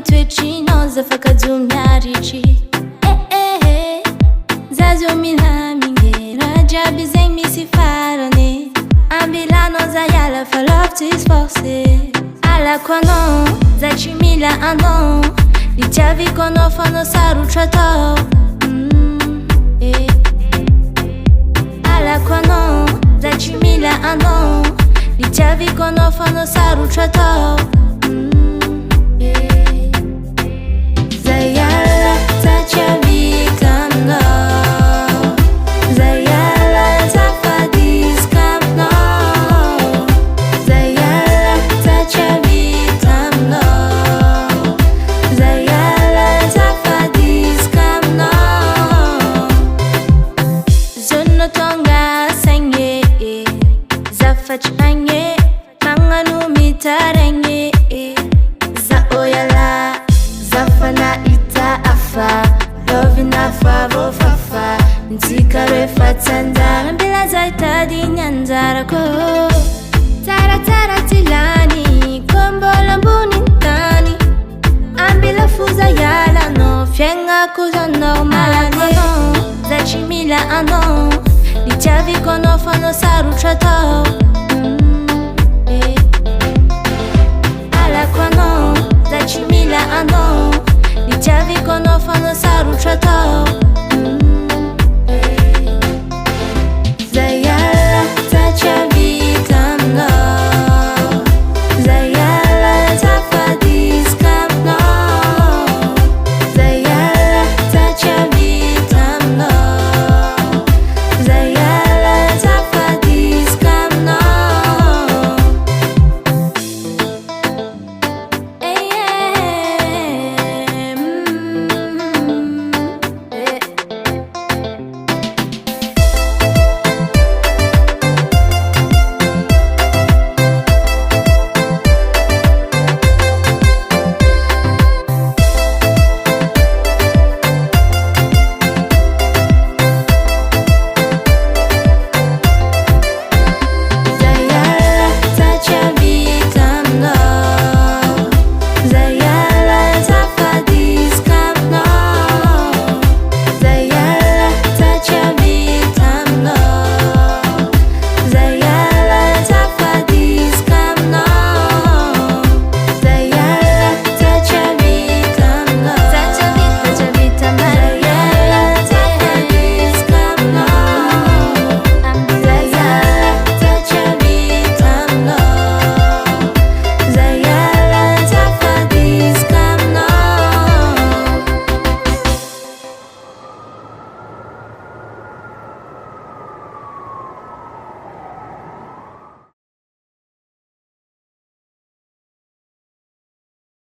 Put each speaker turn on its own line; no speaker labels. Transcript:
toetrinao zafakajo miaritry zazio mila mingera jiaby zegny misy farany ambilanao Zah Hiala fa love tsy forcé alako anao za tsy mila anao nitiaviko anao fa anao sarotra atao alako anao za tsy mila anao nitiaviko anao fa anao sarotra atao Zah Hiala za tsy avika aminao Zah Hiala zafadisika aminao Zah Hiala za tsy avika aminao Zah Hiala zafadisika aminao zonao tonga saigny zafatry agny magnano mitaregny Zah Hiala zafana ita afa lovina favofafa ntsika rehefa tsy anjara mbela za hitady anjarako tsaratsara tsy lany ko mbola amboniny tany ambila fo Zah Hiala anao fiaignako zao normaly za tsy mila anao nitiaviko anao fa anao sarotra atao alako anao za tsy mila anao nitiaviko anao fa anao sarotra atao